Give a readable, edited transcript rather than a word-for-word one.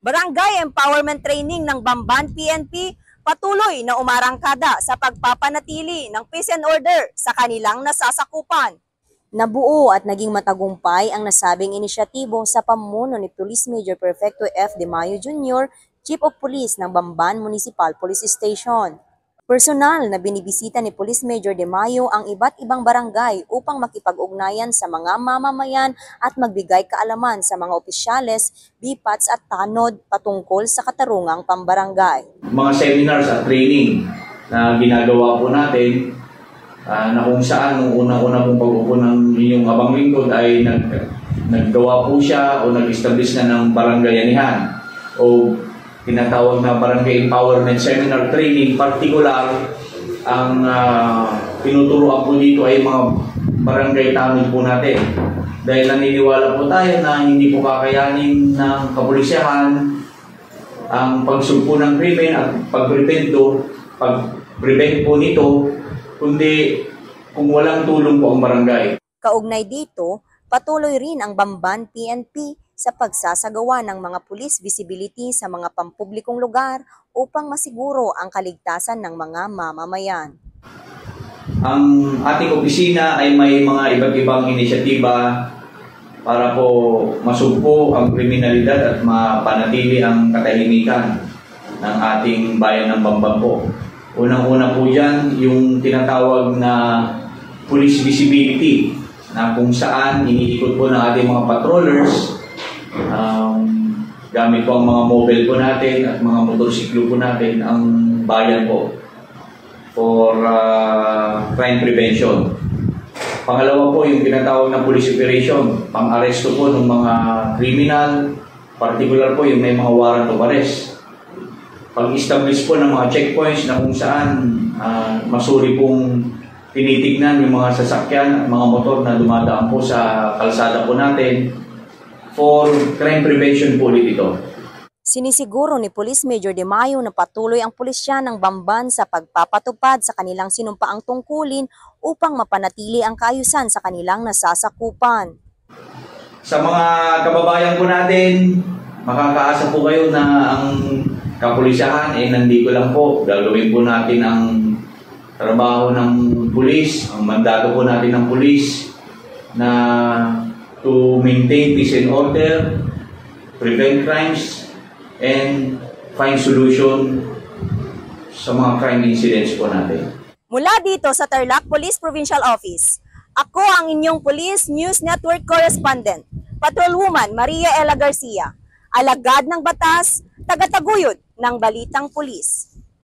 Barangay Empowerment Training ng Bamban PNP patuloy na umarangkada sa pagpapanatili ng peace and order sa kanilang nasasakupan. Nabuo at naging matagumpay ang nasabing inisyatibo sa pamuno ni Police Major Perfecto F. De Mayo Jr., Chief of Police ng Bamban Municipal Police Station. Personal na binibisita ni Police Major De Mayo ang iba't ibang barangay upang makipag-ugnayan sa mga mamamayan at magbigay kaalaman sa mga opisyales, BPATs at tanod patungkol sa katarungang pambarangay. Mga seminars at training na ginagawa po natin na kung saan nung unang-una pong pag-upo ng inyong abang lingkod ay naggawa po siya o nag-establish na ng barangayanihan o tinatawag na Barangay Empowerment Seminar Training. Partikular, ang tinuturuan po dito ay mga barangay tanod po natin. Dahil naniniwala po tayo na hindi po kakayanin ng kapulisyahan ang pagsugpo ng krimen at pag-prevent po nito, kundi kung walang tulong po ang barangay. Kaugnay dito, patuloy rin ang Bamban PNP sa pagsasagawa ng mga police visibility sa mga pampublikong lugar upang masiguro ang kaligtasan ng mga mamamayan. Ang ating opisina ay may mga iba't ibang inisyatiba para po masugpo ang kriminalidad at mapanatili ang katahimikan ng ating bayan ng Bamban po. Unang-una po dyan yung tinatawag na police visibility na kung saan iniikot po ng ating mga patrollers gamit po ang mga mobile po natin at mga motorsiklo po natin ang bayan po for crime prevention. Pangalawa po yung tinatawag na police operation, pang-aresto po ng mga criminal, particular po yung may mga warrant of arrest. Pag-establish po ng mga checkpoints na kung saan masuri pong tinitignan yung mga sasakyan at mga motor na dumadaan po sa kalsada po natin for crime prevention po ulit ito. Sinisiguro ni Police Major De Mayo na patuloy ang pulisya ng Bamban sa pagpapatupad sa kanilang sinumpaang tungkulin upang mapanatili ang kaayusan sa kanilang nasasakupan. Sa mga kababayan po natin, makakaasa po kayo na ang kapulisyahan ay nandito lang po. Gagawin po natin ang trabaho ng pulis, ang mandato po natin ng pulis na to maintain peace and order, prevent crimes, and find solution sa mga crime incidents po natin. Mula dito sa Tarlac Police Provincial Office, ako ang inyong Police News Network Correspondent, Patrolwoman Maria Ella Garcia, alagad ng batas, tagataguyod ng Balitang Pulis.